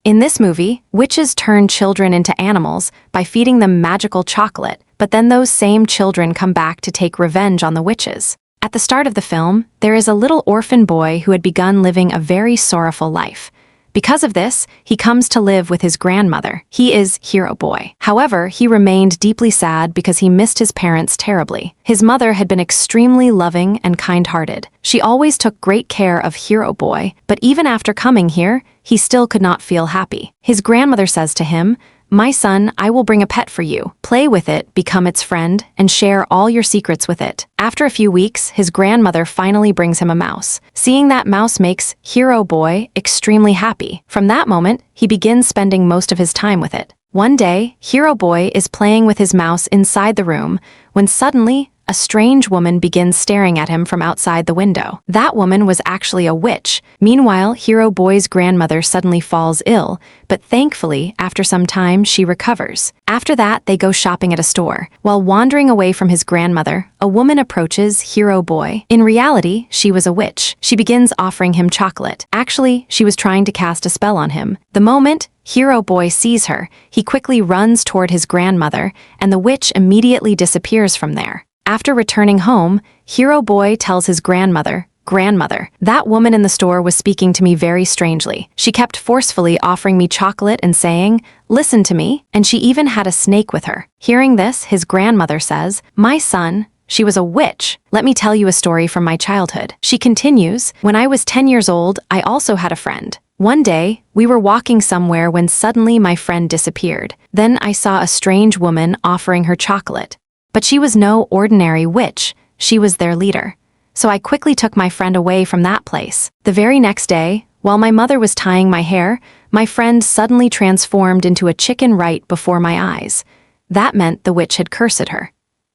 In this movie, witches turn children into animals by feeding them magical chocolate, but then those same children come back to take revenge on the witches. At the start of the film, there is a little orphan boy who had begun living a very sorrowful life. Because of this, he comes to live with his grandmother. He is Hero Boy. However, he remained deeply sad because he missed his parents terribly. His mother had been extremely loving and kind-hearted. She always took great care of Hero Boy, but even after coming here, he still could not feel happy. His grandmother says to him, "My son, I will bring a pet for you. Play with it, become its friend, and share all your secrets with it." After a few weeks, his grandmother finally brings him a mouse. Seeing that mouse makes Hero Boy extremely happy. From that moment, he begins spending most of his time with it. One day, Hero Boy is playing with his mouse inside the room when suddenly, a strange woman begins staring at him from outside the window. That woman was actually a witch. Meanwhile, Hero Boy's grandmother suddenly falls ill, but thankfully, after some time, she recovers. After that, they go shopping at a store. While wandering away from his grandmother, a woman approaches Hero Boy. In reality, she was a witch. She begins offering him chocolate. Actually, she was trying to cast a spell on him. The moment Hero Boy sees her, he quickly runs toward his grandmother, and the witch immediately disappears from there. After returning home, Hero Boy tells his grandmother, "Grandmother, that woman in the store was speaking to me very strangely. She kept forcefully offering me chocolate and saying, 'Listen to me,' and she even had a snake with her." Hearing this, his grandmother says, "My son, she was a witch. Let me tell you a story from my childhood." She continues, "When I was 10 years old, I also had a friend. One day, we were walking somewhere when suddenly my friend disappeared. Then I saw a strange woman offering her chocolate. But she was no ordinary witch, she was their leader. So I quickly took my friend away from that place. The very next day, while my mother was tying my hair, my friend suddenly transformed into a chicken right before my eyes. That meant the witch had cursed her.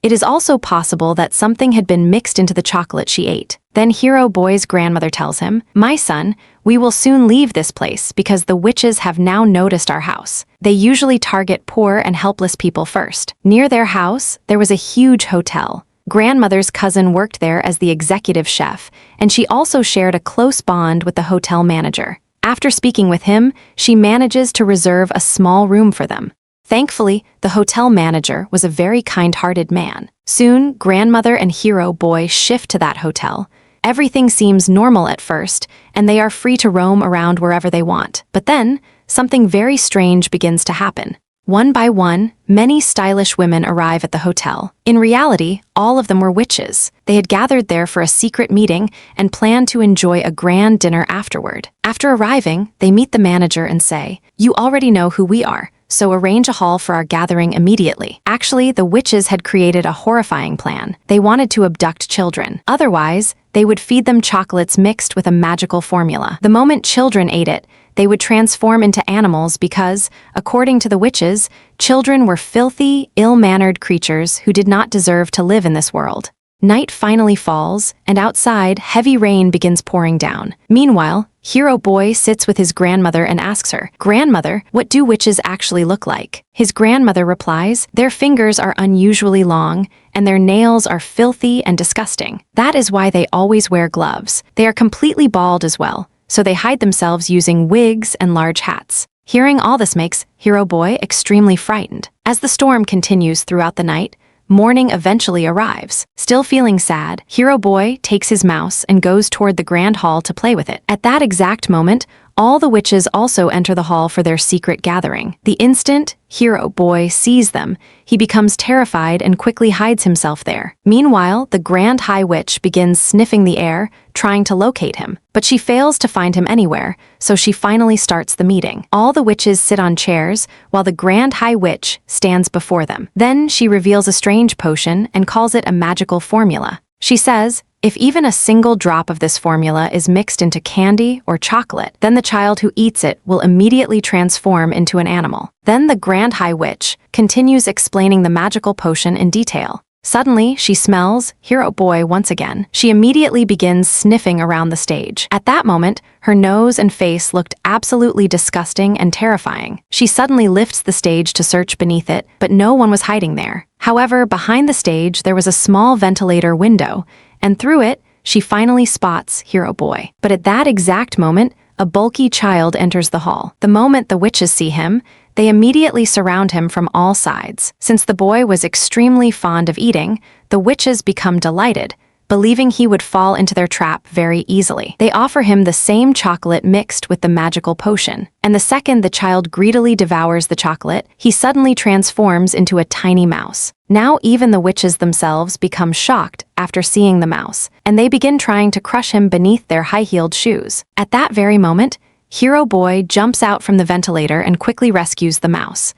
It is also possible that something had been mixed into the chocolate she ate." Then Hero Boy's grandmother tells him, "My son, we will soon leave this place because the witches have now noticed our house. They usually target poor and helpless people first." Near their house, there was a huge hotel. Grandmother's cousin worked there as the executive chef, and she also shared a close bond with the hotel manager. After speaking with him, she manages to reserve a small room for them. Thankfully, the hotel manager was a very kind-hearted man. Soon, grandmother and Hero Boy shift to that hotel. Everything seems normal at first, and they are free to roam around wherever they want. But then, something very strange begins to happen. One by one, many stylish women arrive at the hotel. In reality, all of them were witches. They had gathered there for a secret meeting and planned to enjoy a grand dinner afterward. After arriving, they meet the manager and say, "You already know who we are, so arrange a hall for our gathering immediately." Actually, the witches had created a horrifying plan. They wanted to abduct children. Otherwise, they would feed them chocolates mixed with a magical formula. The moment children ate it, they would transform into animals because, according to the witches, children were filthy, ill-mannered creatures who did not deserve to live in this world. Night finally falls, and outside, heavy rain begins pouring down. Meanwhile, Hero Boy sits with his grandmother and asks her, "Grandmother, what do witches actually look like?" His grandmother replies, "Their fingers are unusually long, and their nails are filthy and disgusting. That is why they always wear gloves. They are completely bald as well, so they hide themselves using wigs and large hats." Hearing all this makes Hero Boy extremely frightened. As the storm continues throughout the night, morning eventually arrives. Still feeling sad, Hero Boy takes his mouse and goes toward the grand hall to play with it. At that exact moment, all the witches also enter the hall for their secret gathering. The instant Hero Boy sees them, he becomes terrified and quickly hides himself there. Meanwhile, the Grand High Witch begins sniffing the air, trying to locate him. But she fails to find him anywhere, so she finally starts the meeting. All the witches sit on chairs, while the Grand High Witch stands before them. Then she reveals a strange potion and calls it a magical formula. She says, "If even a single drop of this formula is mixed into candy or chocolate, then the child who eats it will immediately transform into an animal." Then the Grand High Witch continues explaining the magical potion in detail. Suddenly, she smells Hero Boy once again. She immediately begins sniffing around the stage. At that moment, her nose and face looked absolutely disgusting and terrifying. She suddenly lifts the stage to search beneath it, but no one was hiding there. However, behind the stage, there was a small ventilator window, and through it, she finally spots Hero Boy. But at that exact moment, a bulky child enters the hall. The moment the witches see him, they immediately surround him from all sides. Since the boy was extremely fond of eating, the witches become delighted, believing he would fall into their trap very easily. They offer him the same chocolate mixed with the magical potion, and the second the child greedily devours the chocolate, he suddenly transforms into a tiny mouse. Now even the witches themselves become shocked after seeing the mouse, and they begin trying to crush him beneath their high-heeled shoes. At that very moment, Hero Boy jumps out from the ventilator and quickly rescues the mouse.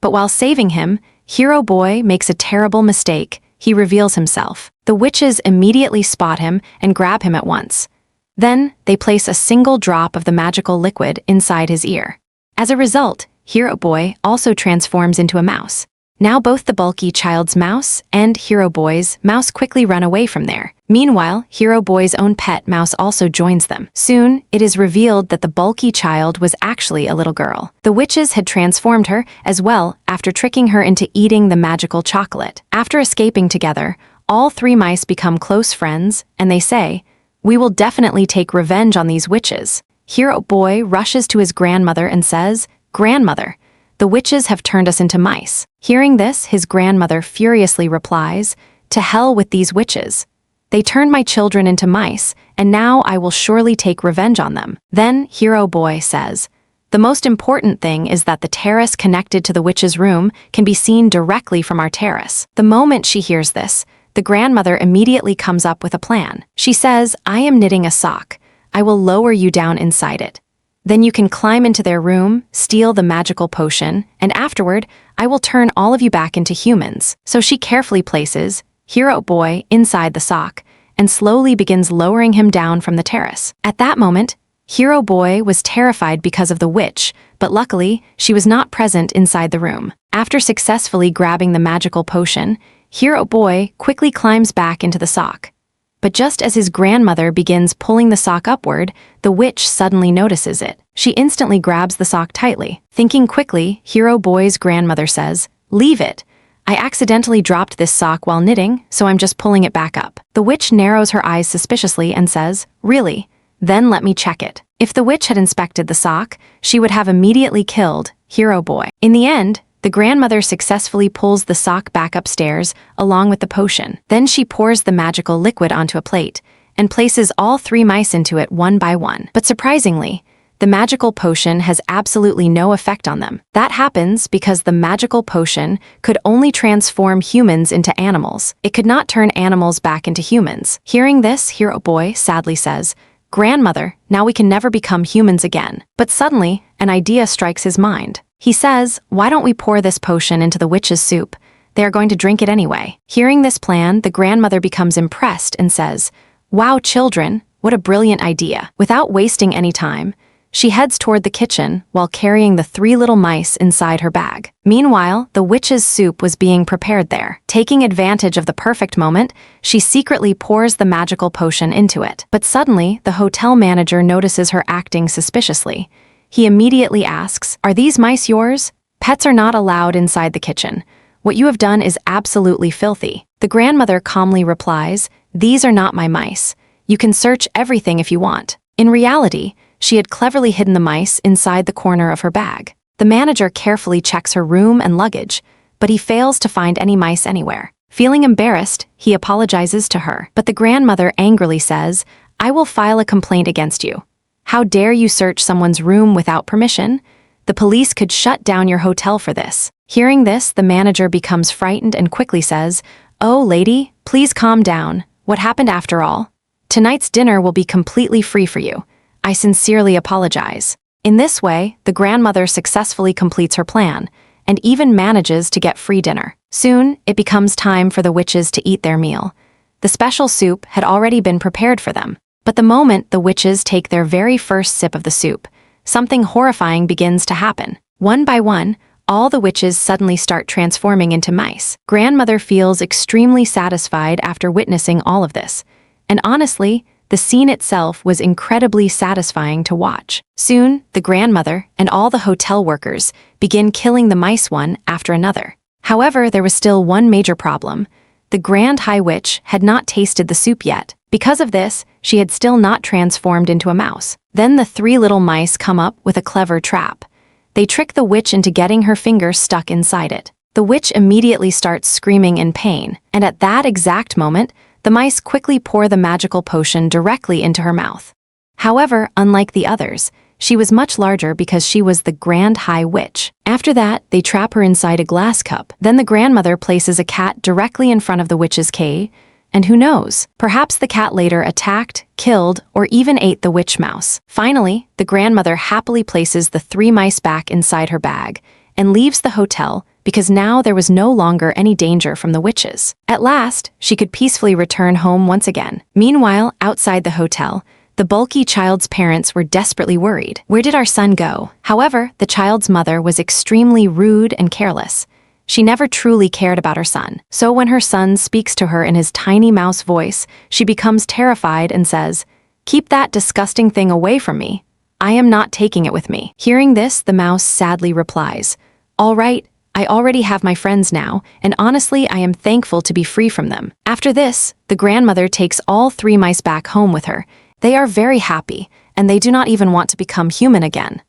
But while saving him, Hero Boy makes a terrible mistake. He reveals himself. The witches immediately spot him and grab him at once. Then, they place a single drop of the magical liquid inside his ear. As a result, Hero Boy also transforms into a mouse. Now both the bulky child's mouse and Hero Boy's mouse quickly run away from there. Meanwhile, Hero Boy's own pet mouse also joins them. Soon, it is revealed that the bulky child was actually a little girl. The witches had transformed her as well after tricking her into eating the magical chocolate. After escaping together, all three mice become close friends, and they say, "We will definitely take revenge on these witches." Hero Boy rushes to his grandmother and says, "Grandmother, the witches have turned us into mice." Hearing this, his grandmother furiously replies, "To hell with these witches. They turned my children into mice, and now I will surely take revenge on them." Then Hero Boy says, "The most important thing is that the terrace connected to the witch's room can be seen directly from our terrace." The moment she hears this, the grandmother immediately comes up with a plan. She says, "I am knitting a sock. I will lower you down inside it. Then you can climb into their room, steal the magical potion, and afterward, I will turn all of you back into humans." So she carefully places Hero Boy inside the sock and slowly begins lowering him down from the terrace. At that moment, Hero Boy was terrified because of the witch, but luckily, she was not present inside the room. After successfully grabbing the magical potion, Hero Boy quickly climbs back into the sock. But just as his grandmother begins pulling the sock upward, the witch suddenly notices it. She instantly grabs the sock tightly. Thinking quickly, Hero Boy's grandmother says, "Leave it. I accidentally dropped this sock while knitting, so I'm just pulling it back up." The witch narrows her eyes suspiciously and says, "Really? Then let me check it." If the witch had inspected the sock, she would have immediately killed Hero Boy. In the end, the grandmother successfully pulls the sock back upstairs along with the potion. Then she pours the magical liquid onto a plate and places all three mice into it one by one. But surprisingly, the magical potion has absolutely no effect on them. That happens because the magical potion could only transform humans into animals. It could not turn animals back into humans. Hearing this, Hero Boy sadly says, "Grandmother, now we can never become humans again." But suddenly, an idea strikes his mind. He says, "Why don't we pour this potion into the witch's soup? They are going to drink it anyway." Hearing this plan, the grandmother becomes impressed and says, "Wow, children, what a brilliant idea." Without wasting any time, she heads toward the kitchen while carrying the three little mice inside her bag. Meanwhile, the witch's soup was being prepared there. Taking advantage of the perfect moment, she secretly pours the magical potion into it. But suddenly, the hotel manager notices her acting suspiciously. He immediately asks, "Are these mice yours? Pets are not allowed inside the kitchen. What you have done is absolutely filthy." The grandmother calmly replies, "These are not my mice. You can search everything if you want." In reality, she had cleverly hidden the mice inside the corner of her bag. The manager carefully checks her room and luggage, but he fails to find any mice anywhere. Feeling embarrassed, he apologizes to her, but the grandmother angrily says, "I will file a complaint against you. How dare you search someone's room without permission? The police could shut down your hotel for this." Hearing this, the manager becomes frightened and quickly says, "Oh, lady, please calm down. What happened after all? Tonight's dinner will be completely free for you. I sincerely apologize." In this way, the grandmother successfully completes her plan and even manages to get free dinner. Soon, it becomes time for the witches to eat their meal. The special soup had already been prepared for them. But the moment the witches take their very first sip of the soup, something horrifying begins to happen. One by one, all the witches suddenly start transforming into mice. Grandmother feels extremely satisfied after witnessing all of this. And honestly, the scene itself was incredibly satisfying to watch. Soon, the grandmother and all the hotel workers begin killing the mice one after another. However, there was still one major problem. the Grand High Witch had not tasted the soup yet. Because of this, she had still not transformed into a mouse. Then the three little mice come up with a clever trap. They trick the witch into getting her finger stuck inside it. The witch immediately starts screaming in pain, and at that exact moment, the mice quickly pour the magical potion directly into her mouth. However, unlike the others, she was much larger because she was the Grand High Witch. After that, they trap her inside a glass cup. Then the grandmother places a cat directly in front of the witch's cage, and who knows, perhaps the cat later attacked, killed, or even ate the witch mouse. Finally, the grandmother happily places the three mice back inside her bag and leaves the hotel because now there was no longer any danger from the witches. At last, she could peacefully return home once again. Meanwhile, outside the hotel, the bulky child's parents were desperately worried. Where did our son go? However, the child's mother was extremely rude and careless. She never truly cared about her son. So when her son speaks to her in his tiny mouse voice, she becomes terrified and says, "Keep that disgusting thing away from me. I am not taking it with me." Hearing this, the mouse sadly replies, "All right, I already have my friends now, and honestly, I am thankful to be free from them." After this, the grandmother takes all three mice back home with her. They are very happy, and they do not even want to become human again.